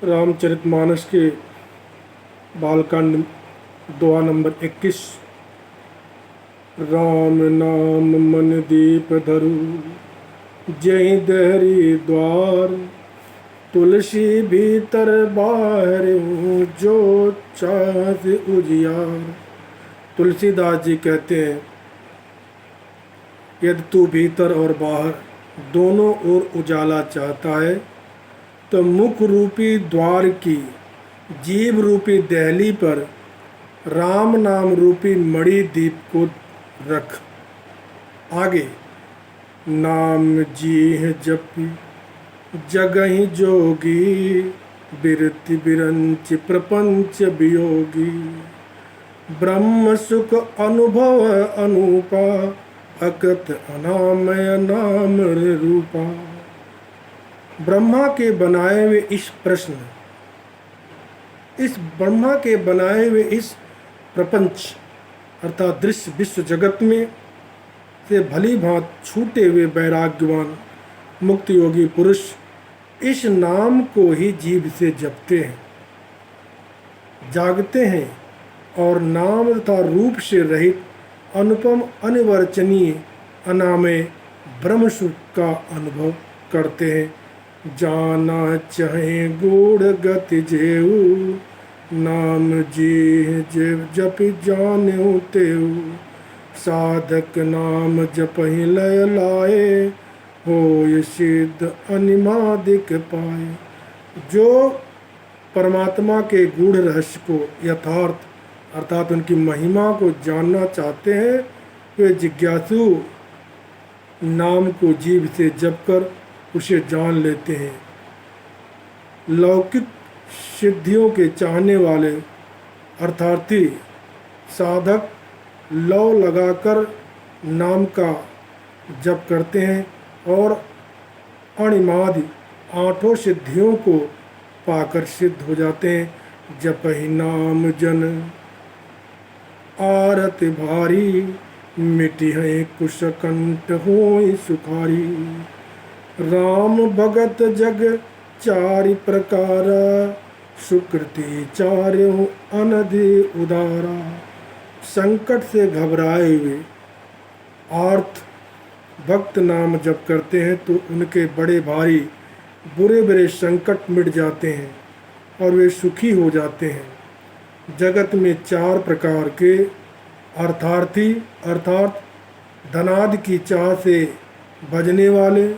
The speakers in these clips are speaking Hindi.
रामचरितमानस के बालकांड दोहा नंबर 21। राम नाम मन दीप धरु, जय दहरी द्वार। तुलसी भीतर बाहर, जो चाहे उजियार। तुलसीदास जी कहते हैं, यदि तू भीतर और बाहर दोनों ओर उजाला चाहता है तो मुख रूपी द्वार की जीव रूपी दहली पर राम नाम रूपी मणि दीप को रख। आगे, नाम जी जपी जगहि जोगी, बिरति बिरंच प्रपंच वियोगी। ब्रह्म सुख अनुभव अनूपा, अकथ अनामय नाम रूपा। ब्रह्मा के बनाए हुए ब्रह्मा के बनाए हुए इस प्रपंच अर्थात दृश्य विश्व जगत में से भली भांत छूटे हुए वैराग्यवान मुक्त योगी पुरुष इस नाम को ही जीभ से जपते हैं, जागते हैं और नाम तथा रूप से रहित अनुपम अनिवर्चनीय अनामय ब्रह्म सुख का अनुभव करते हैं। जाना चाहे गूढ़ गति जेऊ, नाम जी जप जाने तेऊ। साधक नाम जपहि लय लाए, हो सिद्ध अनिमादिक पाए। जो परमात्मा के गूढ़ रहस्य को यथार्थ अर्थात उनकी महिमा को जानना चाहते हैं, वे जिज्ञासु नाम को जीभ से जप कर उसे जान लेते हैं। लौकिक सिद्धियों के चाहने वाले अर्थार्थी साधक लौ लगाकर नाम का जप करते हैं और अणिमादि आठों सिद्धियों को पाकर सिद्ध हो जाते हैं। जपहि नाम जन आरत भारी, मिटी है कुशकंठ होई सुखारी। राम भगत जग चारि प्रकारा, सुकृति चार्यों अनधि उदारा। संकट से घबराए हुए आर्त भक्त नाम जप करते हैं तो उनके बड़े भारी बुरे बुरे संकट मिट जाते हैं और वे सुखी हो जाते हैं। जगत में चार प्रकार के अर्थार्थी अर्थात धनादि की चाह से भजने वाले,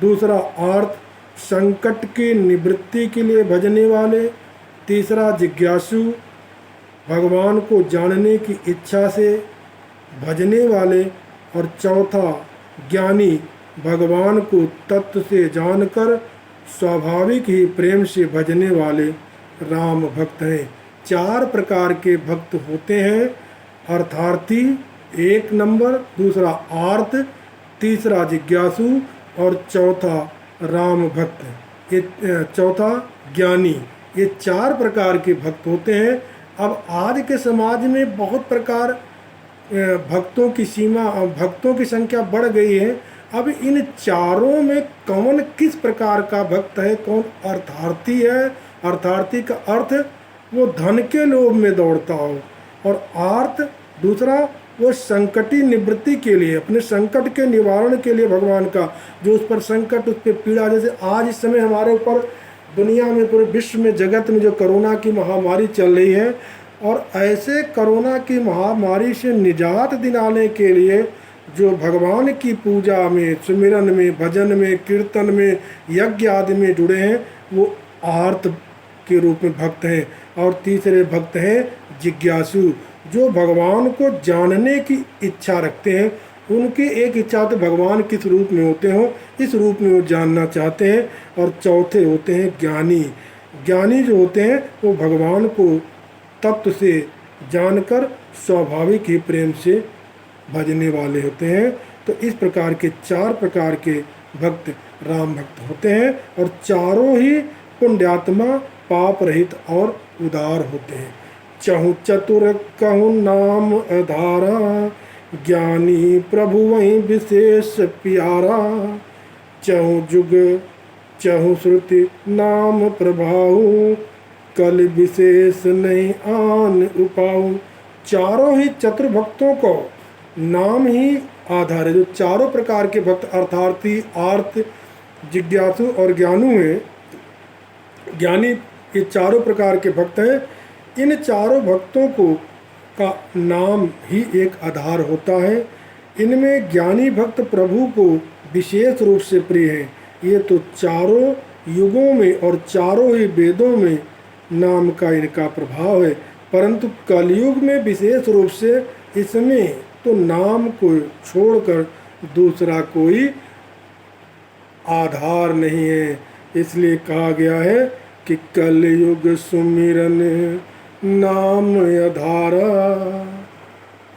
दूसरा आर्त संकट की निवृत्ति के लिए भजने वाले, तीसरा जिज्ञासु भगवान को जानने की इच्छा से भजने वाले और चौथा ज्ञानी भगवान को तत्व से जानकर स्वाभाविक ही प्रेम से भजने वाले राम भक्त हैं। चार प्रकार के भक्त होते हैं, अर्थार्थी एक नंबर, दूसरा आर्त, तीसरा जिज्ञासु और चौथा राम भक्त, ये चौथा ज्ञानी। ये चार प्रकार के भक्त होते हैं। अब आज के समाज में बहुत प्रकार भक्तों की संख्या बढ़ गई है। अब इन चारों में कौन किस प्रकार का भक्त है, कौन अर्थार्थी है। अर्थार्थी का अर्थ वो धन के लोभ में दौड़ता हो, और आर्त दूसरा वो संकटी निवृत्ति के लिए, अपने संकट के निवारण के लिए भगवान का जो उस पर संकट, उस पर पीड़ा, जैसे आज इस समय हमारे ऊपर दुनिया में पूरे विश्व में जगत में जो कोरोना की महामारी चल रही है, और ऐसे कोरोना की महामारी से निजात दिलाने के लिए जो भगवान की पूजा में, सुमिरन में, भजन में, कीर्तन में, यज्ञ आदि में जुड़े हैं, वो आर्त के रूप में भक्त हैं। और तीसरे भक्त हैं जिज्ञासु, जो भगवान को जानने की इच्छा रखते हैं। उनकी एक इच्छा तो भगवान किस रूप में होते हो, इस रूप में वो जानना चाहते हैं। और चौथे होते हैं ज्ञानी। ज्ञानी जो होते हैं वो भगवान को तत्व से जानकर स्वाभाविक ही प्रेम से भजने वाले होते हैं। तो इस प्रकार के चार प्रकार के भक्त राम भक्त होते हैं, और चारों ही पुण्यात्मा, पाप रहित और उदार होते हैं। चहु चतुर कहु नाम आधारा, ज्ञानी प्रभु वहीं विशेष प्यारा। चहु जुग चहु श्रुति नाम प्रभाऊ, कल विशेष नहीं आन उपाऊ। चारों ही चतुर भक्तों को नाम ही आधार है। जो चारों प्रकार के भक्त अर्थार्थी, आर्त, जिज्ञासु और ज्ञानु हैं, ज्ञानी, ये चारों प्रकार के भक्त हैं। इन चारों भक्तों को का नाम ही एक आधार होता है। इनमें ज्ञानी भक्त प्रभु को विशेष रूप से प्रिय हैं। ये तो चारों युगों में और चारों ही वेदों में नाम का इनका प्रभाव है, परंतु कलयुग में विशेष रूप से इसमें तो नाम को छोड़कर दूसरा कोई आधार नहीं है। इसलिए कहा गया है कि कलयुग सुमिरन नाम आधारा।